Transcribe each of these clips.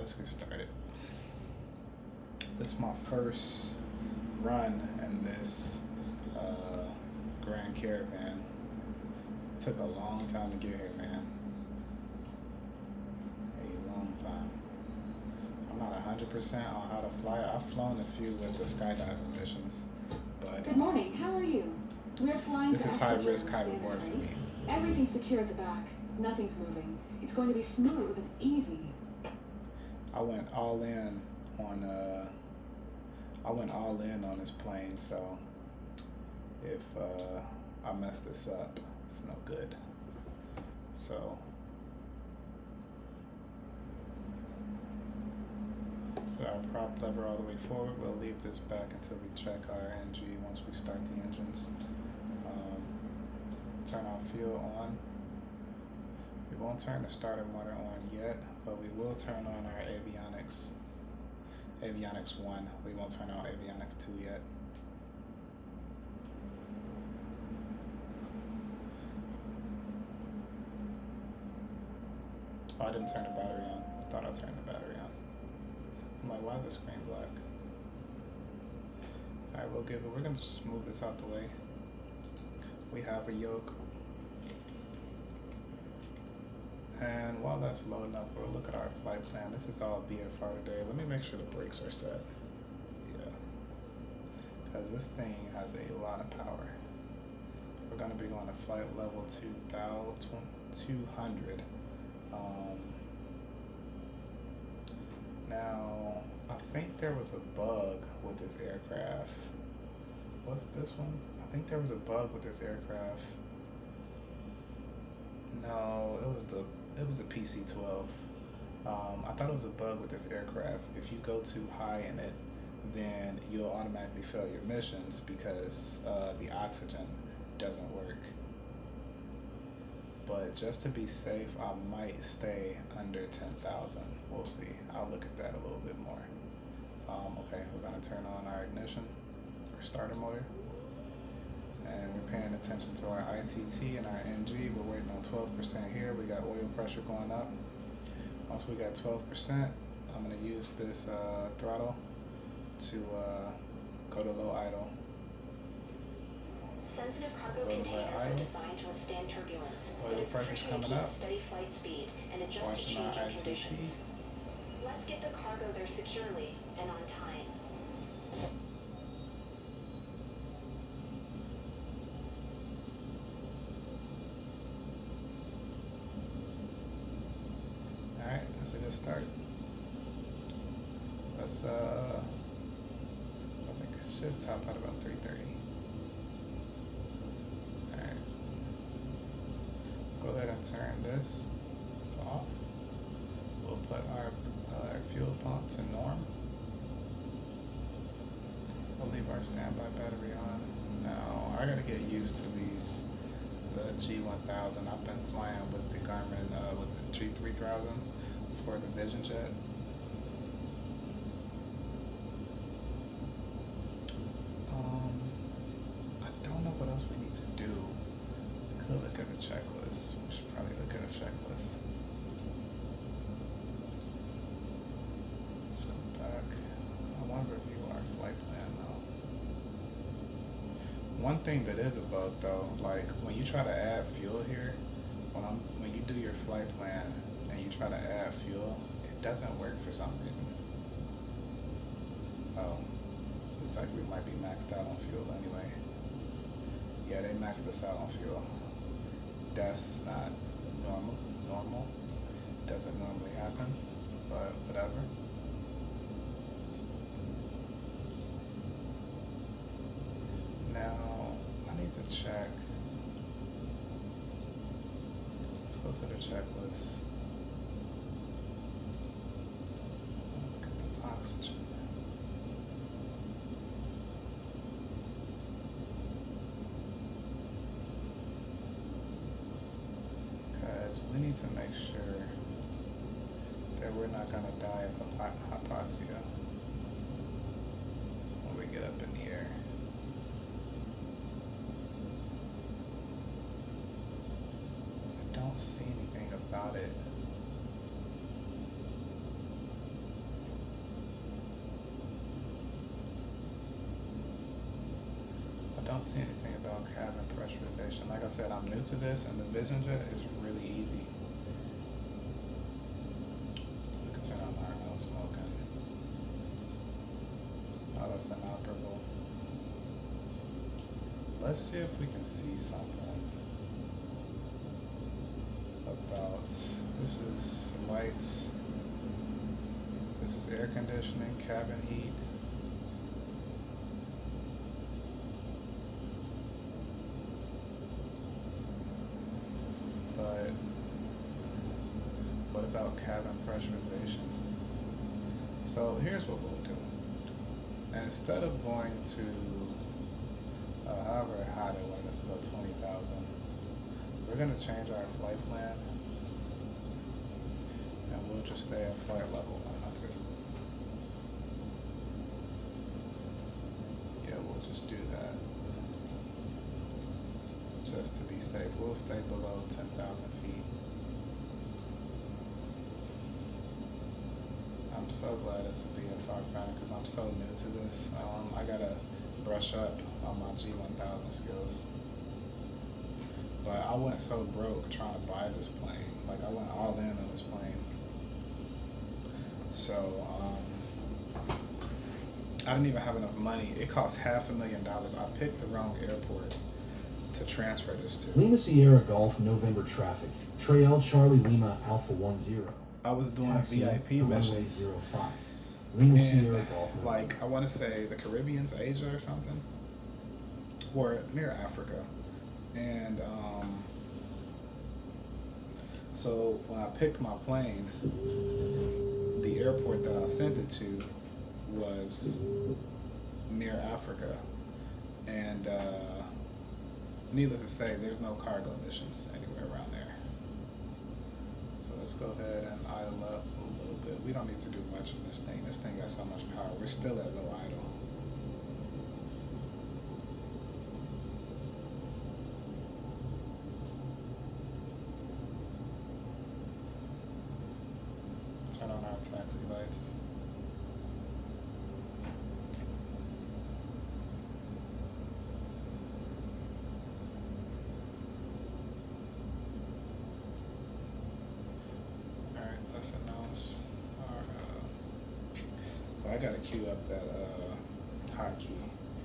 let's get started. This is my first run in this Grand Caravan. Took a long time to get here, man. A long time. I'm not 100% on how to fly. I've flown a few with the skydiving missions, but Good morning. How are you? We're flying this to is high Africa risk, high standard reward for rate. me. Everything's secure at the back. Nothing's moving. It's going to be smooth and easy. I went all in on this plane, so if I mess this up, it's no good. So put our prop lever all the way forward. We'll leave this back until we check our NG once we start the engines. Turn our fuel on. We won't turn the starter motor on yet, but we will turn on our avionics. Avionics 1. We won't turn on avionics 2 yet. Oh, I didn't turn the battery on. I thought I turned the battery on. I'm like, why is the screen black? Alright, we're gonna just move this out the way. We have a yoke. And while that's loading up, we'll look at our flight plan. This is all VFR today. Let me make sure the brakes are set. Yeah. Because this thing has a lot of power. We're going to be going to flight level 200. Now, I think there was a bug with this aircraft. Was it this one? I think there was a bug with this aircraft. No, it was the PC-12. I thought it was a bug with this aircraft. If you go too high in it, then you'll automatically fail your missions because the oxygen doesn't work. But just to be safe, I might stay under 10,000. We'll see. I'll look at that a little bit more. Okay, we're gonna turn on our ignition, our starter motor. And we're paying attention to our ITT and our NG. We're waiting on 12% here. We got oil pressure going up. Once we got 12%, I'm gonna use this throttle to go to low idle. Sensitive cargo containers are designed to withstand turbulence. Oil pressure's coming up. Steady flight speed and adjust to Watching our changing ITT. conditions. Let's get the cargo there securely and on time. Alright, that's a good start. Let's I think shift top at about 330. Alright. Let's go ahead and turn this off. We'll put our fuel pump to norm. We'll leave our standby battery on. Now I gotta get used to the G1000. I've been flying with the Garmin with the G3000 for the Vision Jet. I don't know what else we need to do. We could look at the checklist. We should probably look at a checklist. Let's go back. I want to review our flight plan though. One thing that is a bug though, like when you try to add fuel here, when you do your flight plan and you try to add fuel, it doesn't work for some reason. Oh, looks like we might be maxed out on fuel anyway. Yeah, they maxed us out on fuel. That's not normal. Doesn't normally happen, but whatever. Now, I need to check. Let's go to the checklist. Look at the oxygen. Because we need to make sure that we're not going to die of hypoxia when we get up in the air. I don't see anything about it don't see anything about cabin pressurization. Like I said, I'm new to this, and the Vision Jet is really easy. We can turn on our no smoking. Oh, that's inoperable. Let's see if we can see something about, this is lights, this is air conditioning, cabin heat. But what about cabin pressurization? So here's what we'll do. Instead of going to however high they want us to go, 20,000, we're going to change our flight plan, and we'll just stay at flight level 100. Yeah, we'll just do that. Just to be safe, we'll stay below 10,000 feet. I'm so glad it's a VFR ground because I'm so new to this. I gotta brush up on my G1000 skills. But I went so broke trying to buy this plane. Like I went all in on this plane. So I didn't even have enough money. It cost $500,000. I picked the wrong airport to transfer this to. Lima Sierra Golf November traffic. Trail Charlie Lima Alpha 10. I was doing Taxi VIP to runway missions. 05. Lima And Sierra Golf. like I want to say the Caribbean's Asia or something, or near Africa, and so when I picked my plane, the airport that I sent it to was near Africa, and needless to say, there's no cargo missions anywhere around there. So let's go ahead and idle up a little bit. We don't need to do much in this thing. This thing got so much power. We're still at low idle. Turn on our taxi lights. Let's announce our, I gotta queue up that hotkey.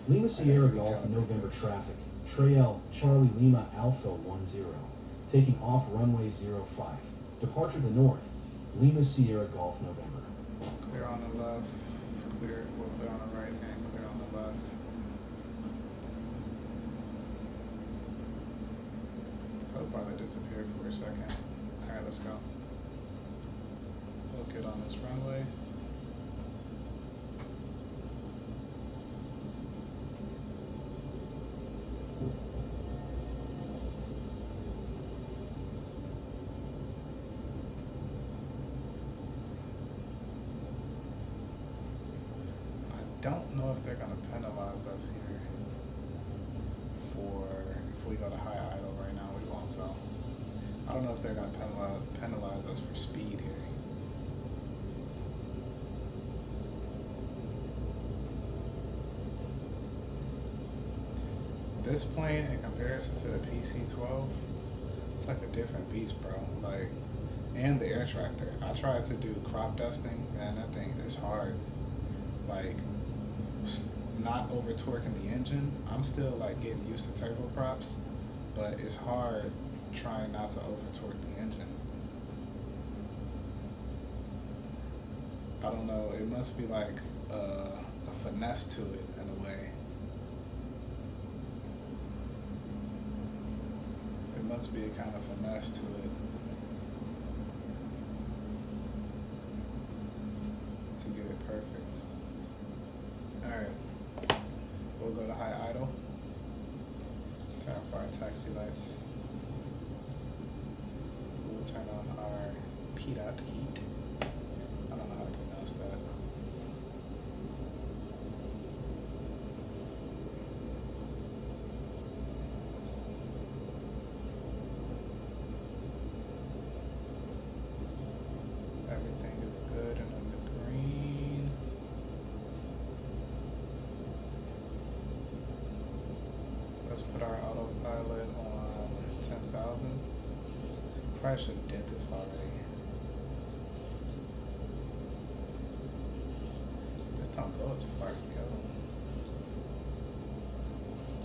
Lima Sierra Golf November traffic. Trail Charlie Lima Alpha 10. Taking off runway 05. Departure to north. Lima Sierra Golf November. Clear on the left. We'll clear on the right and clear on the left. Code probably disappeared for a second. Alright, let's go. We'll get on this runway. I don't know if they're going to penalize us here for if we go to high idle right now. We won't though. I don't know if they're going to penalize us for speed here. This plane in comparison to the PC-12, it's like a different beast, bro. Like, and the air tractor. I tried to do crop dusting, man, that thing is hard. Like, not over torquing the engine. I'm still like getting used to turboprops, but it's hard trying not to over torque the engine. I don't know, it must be like a finesse to it in a way. It must be a kind of finesse to it to get it perfect. Alright, we'll go to high idle. Turn off our taxi lights. We'll turn on our PDOT heat. I don't know how to pronounce that. Everything is good and in the green. probably should have did this already. This don't go as far as the other one.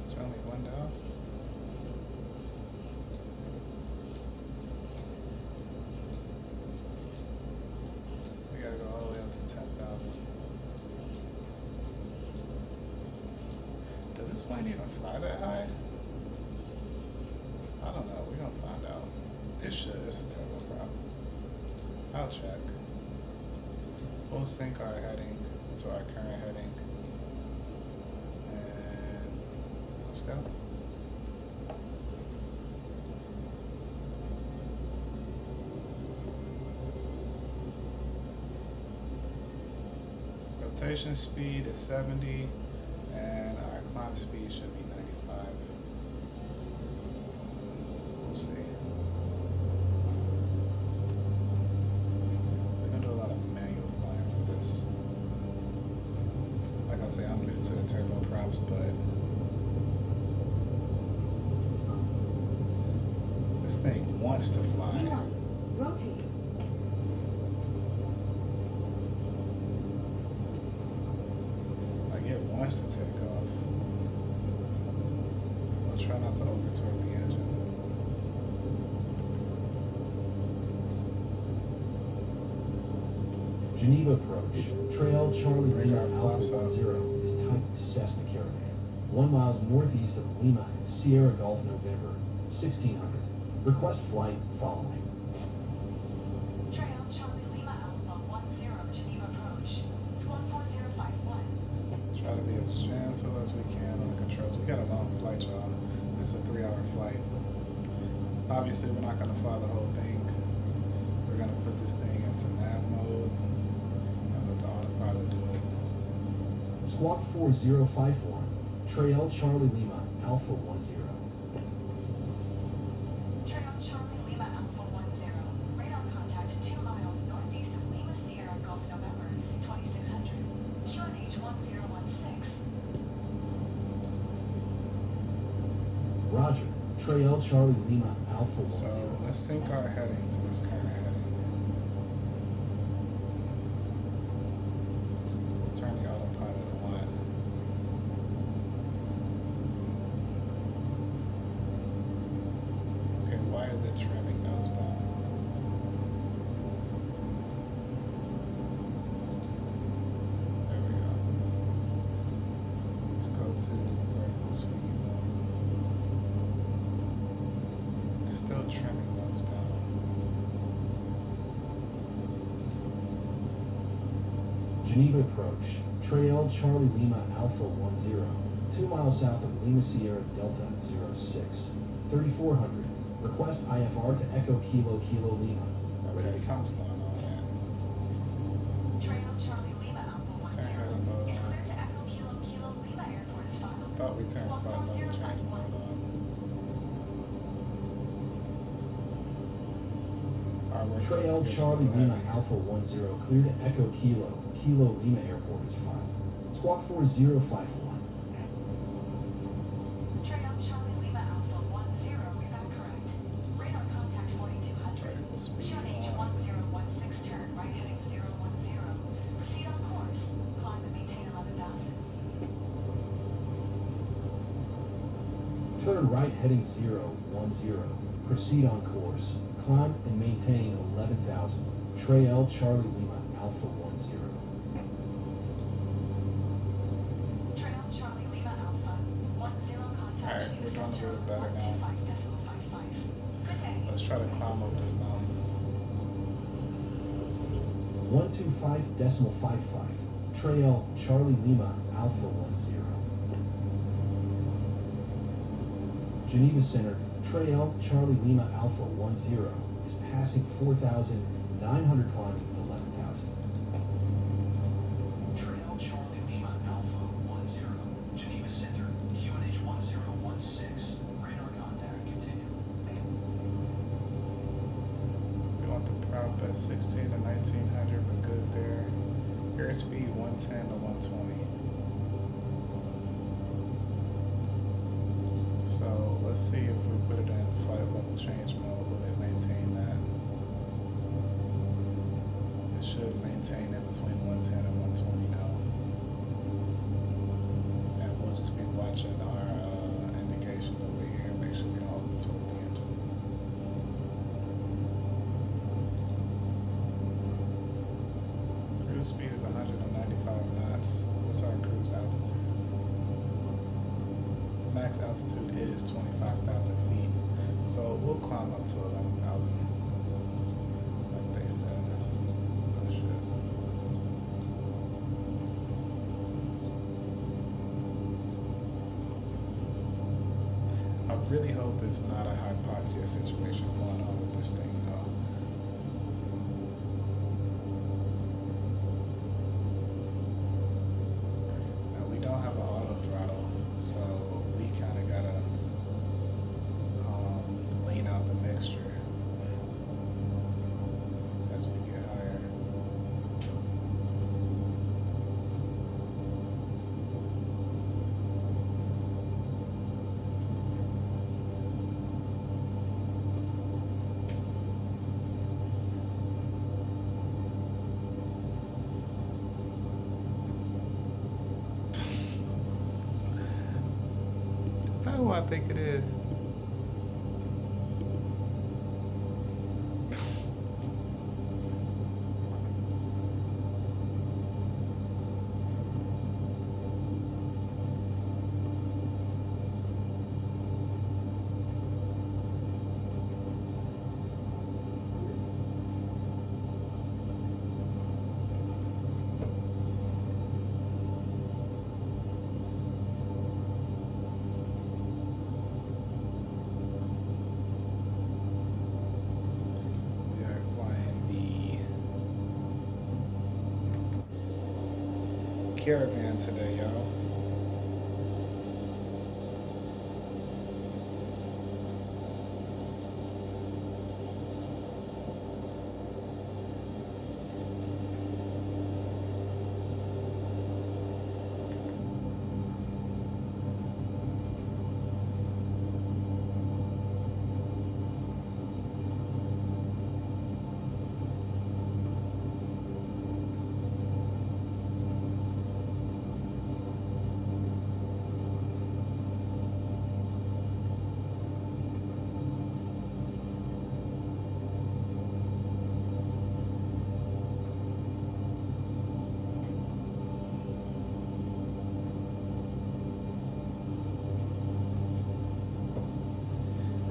Is there only one down? We gotta go all the way up to 10,000. Does this plane even fly that high? I don't know. We're gonna find out. It should. It's a turboprop. I'll check. We'll sync our heading to our current heading. And let's go. Rotation speed is 70, and our climb speed should be 95. We'll see. We're gonna do a lot of manual flying for this. Like I say, I'm new to the turboprops, but this thing wants to fly. Leon, rotate. Like it wants to take off. I'll try not to overturn the engine. Geneva approach. Trail Charlie Lima Radar Alpha flaps up. 10 is type Cessna Caravan. 1 miles northeast of Lima, Sierra Gulf, November, 1600. Request flight following. Trail Charlie Lima Alpha 10 Geneva approach. Squawk 4051. Try to be as gentle as we can on the controls. We got a long flight, y'all. It's a 3-hour flight. Obviously, we're not going to fly the whole thing. We're going to put this thing into nav mode and let the autopilot do it. Squawk 4051. Trail Charlie Lima Alpha 10. Trail Charlie Lima Alpha 10. Radar contact 2 miles northeast of Lima Sierra Gulf November 2600. QNH 1016. Roger. Trail Charlie Lima Alpha 10. So let's sync our heading to this current heading. Turn the autopilot on. Okay, why is it trimming nose down? There we go. Let's go to vertical speed mode. It's still trimming nose down. Geneva approach. Trail Charlie Lima Alpha 10. 2 miles south of Lima Sierra Delta 06. 3400. Request IFR to Echo Kilo Kilo Lima. Okay, something's going on there. Trail Charlie Lima Alpha Let's 10. turn heading mode Is on. cleared to Echo Kilo Kilo Lima Airport is filed. Thought we turned Squawk flight level change 4051. mode on. Our work Trail is getting Charlie a little Lima heavy. Alpha 10. Clear to Echo Kilo Kilo Lima Airport is filed. Squawk 4051. Trail Charlie Lima Alpha 10. Read back correct. Radar contact 4200. Vertical speed QNH on. 1016 turn right heading 010. Proceed on course. Climb and maintain 11,000. Turn right heading 010. Proceed on course. Climb and maintain 11,000. Trail Charlie Lima Alpha 10. Trail Charlie Lima Alpha 10 contact. Alright, we're doing a center little better now. 125.55. Good day. Let's try to climb up this mountain. 125.55. Trail Charlie Lima Alpha 10. Geneva Center. Trail Charlie Lima Alpha 10 is passing 4,900 climbing 11,000. Trail Charlie Lima Alpha 10, Geneva Center, QNH 1016. Radar contact continue. We want the prop at 16 to 1900, we're good there. Airspeed 110 to 120. So let's see if we put it in flight level change mode, will it maintain that? should maintain in between 110 and 120 now. And we'll just be watching our indications over here, make sure we don't overtalk the engine. Cruise speed is 195 knots. What's our cruise altitude? Max altitude is 25,000 feet. So we'll climb up to 11,000, like they said. Oh, shit. I really hope it's not a hypoxia situation going on with this thing, though. Now, we don't have an auto throttle, so we kind of gotta lean out the mixture as we get higher. Is that who I think it is? We are flying the Caravan today, y'all.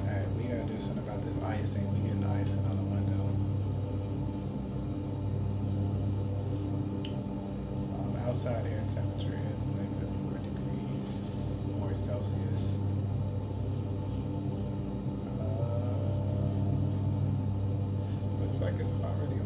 Alright, we gotta do something about this icing. We getting icing on the window. Outside air temperature is -4 degrees or Celsius. Looks like it's already on.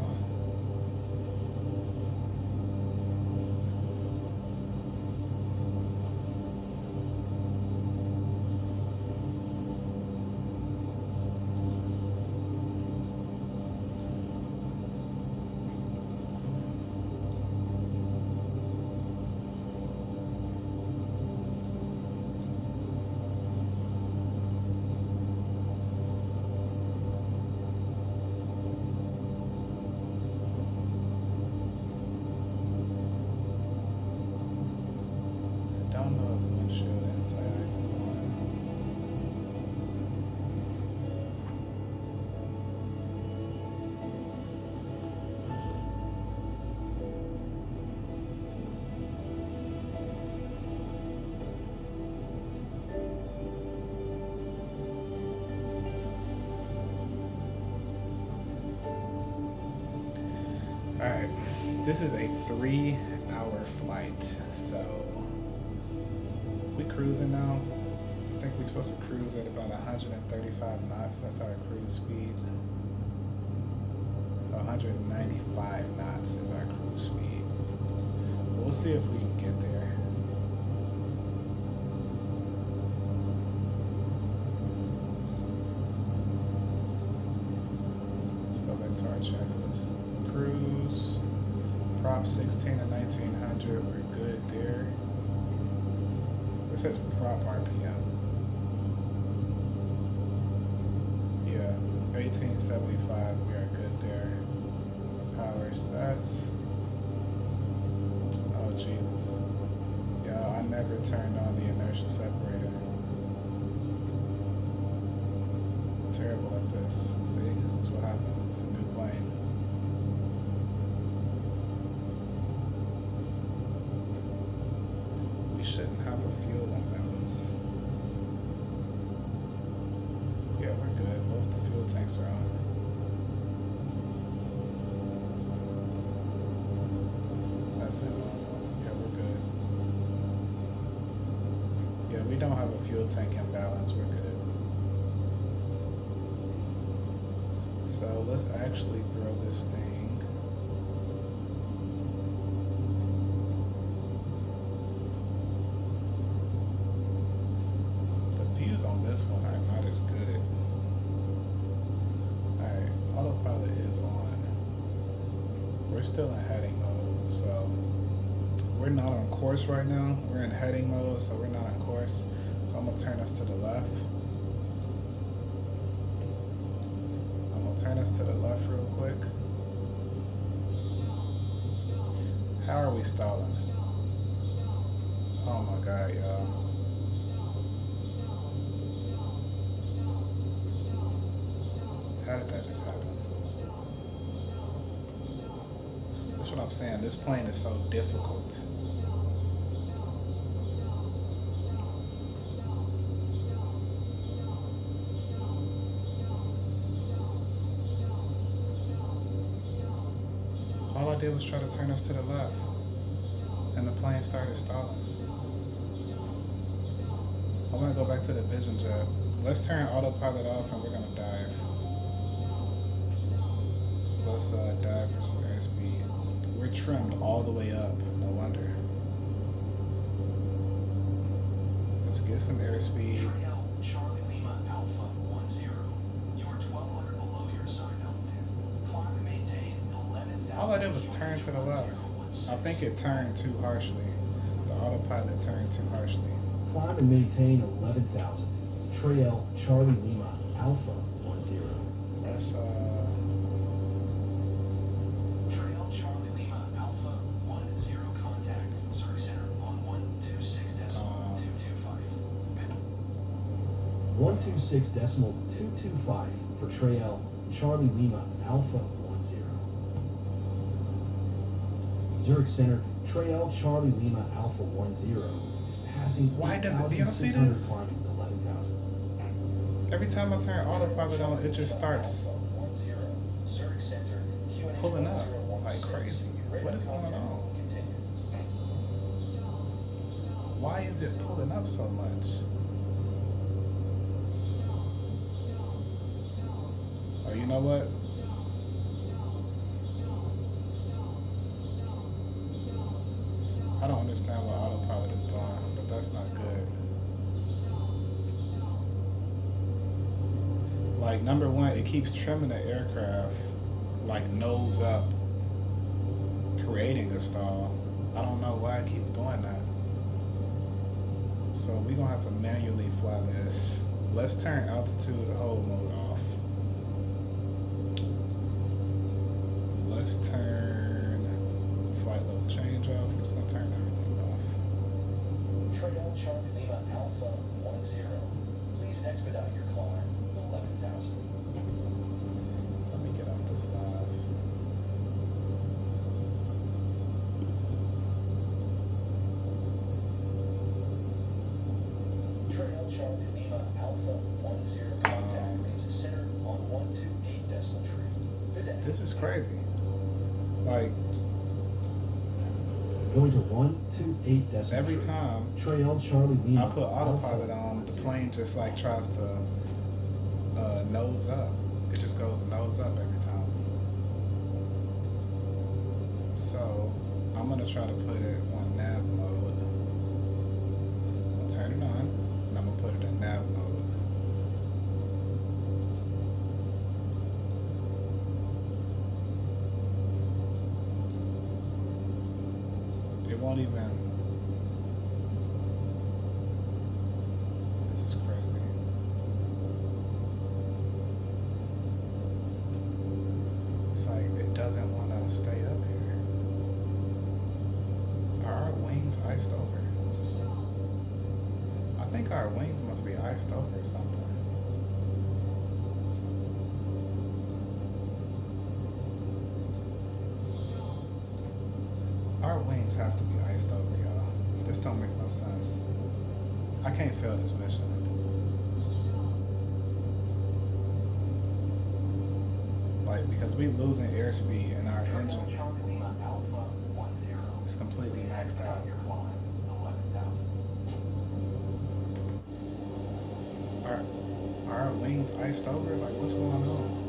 I don't know if windshield anti-ice is on. Alright, this is a 3-hour flight, so we cruising now. I think we're supposed to cruise at about 135 knots. That's our cruise speed. 195 knots is our cruise speed. We'll see if we can get there. Let's go back to our checklist. Cruise, prop 16 to 1900, we're good there. It says prop RPM. Yeah, 1875, we are good there. power set. Oh Jesus. Yo, I never turned on the inertia separator. I'm terrible at this. See, that's what happens. It's a new plane. We shouldn't have a fuel imbalance. Yeah, we're good. Both the fuel tanks are on. That's it. Yeah, we're good. Yeah, we don't have a fuel tank imbalance. We're good. So let's actually throw this thing. The views on this one are not as good. Alright, autopilot is on. We're still in heading mode, so we're not on course right now. We're in heading mode, so we're not on course. So I'm gonna turn us to the left. Turn us to the left real quick. How are we stalling? Oh my god, y'all. How did that just happen? That's what I'm saying. This plane is so difficult. All I did was try to turn us to the left, and the plane started stalling. I'm gonna go back to the vision jet. Let's turn autopilot off, and we're gonna dive. Let's dive for some airspeed. We're trimmed all the way up. No wonder. Let's get some airspeed. Charlie Lima Alpha 10. You are 1,200 below your assigned altitude. Climb and maintain 11,000. All I did was turn to the left. I think it turned too harshly. The autopilot turned too harshly. Climb and maintain 11,000. Trail Charlie Lima Alpha 10. Let's Trail Charlie Lima Alpha 10 contact. Service center on 126.225 for Trail Charlie Lima Alpha 10. Zurich Center, Trail Charlie Lima Alpha 10 is passing. Why does it? Do y'all see 8,600 this? climbing 11,000. every time I turn autopilot on, it just starts pulling up like crazy. What is going on? Why is it pulling up so much? Oh, you know what? I don't understand what autopilot is doing, but that's not good. Like, number one, it keeps trimming the aircraft, like, nose up, creating a stall. I don't know why it keeps doing that. So we're gonna have to manually fly this. Let's turn altitude hold mode off. Let's turn flight level change off. We're just gonna turn everything off. Trail Charlie Lima Alpha 10. Please expedite your climb 11,000. Let me get off this live. Trail Charlie Lima Alpha 10 contact means center on 128 decimal tree. Good day. This is crazy. Like, Going to 128 decimal. every tree. time Trail Charlie Lima I put autopilot Alpha on, the 10. plane just like tries to nose up. It just goes nose up every time. So I'm gonna try to put it on nav mode. I'll turn it on, and I'm gonna put it in nav mode. It won't even. This is crazy. It's like it doesn't want to wings iced over? I think our wings must be iced over or something. Our wings have to be iced over, y'all. This don't make no sense. I can't fail this mission. Like, because we losing airspeed and our engine is completely maxed out. Are our wings iced over? Like, what's going on?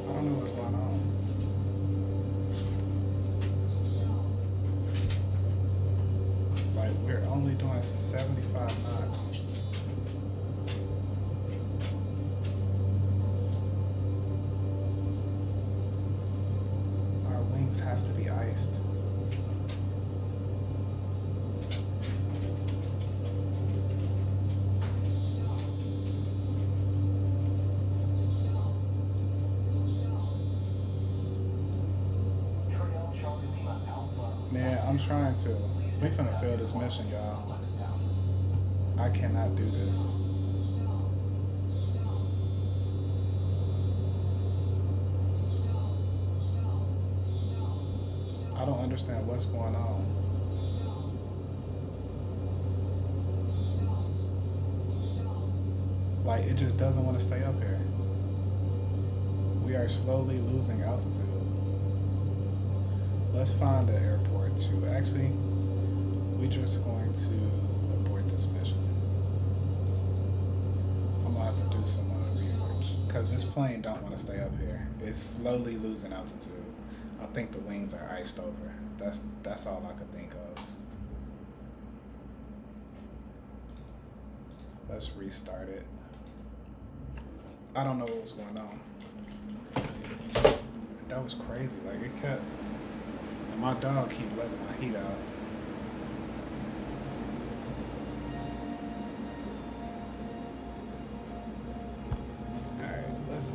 I don't know what's going on. Like, we're only doing 75 knots. Our wings have to be iced. Man, I'm trying to. We finna fail this mission, y'all. I cannot do this. I don't understand what's going on. Like, it just doesn't want to stay up here. We are slowly losing altitude. Let's find an airport to actually, we're just going to abort this mission. I'm gonna have to do some research because this plane don't want to stay up here. It's slowly losing altitude. I think the wings are iced over. That's all I could think of. Let's restart it. I don't know what was going on. That was crazy. Like, it kept. And my dog keep letting my heat out. Alright, let's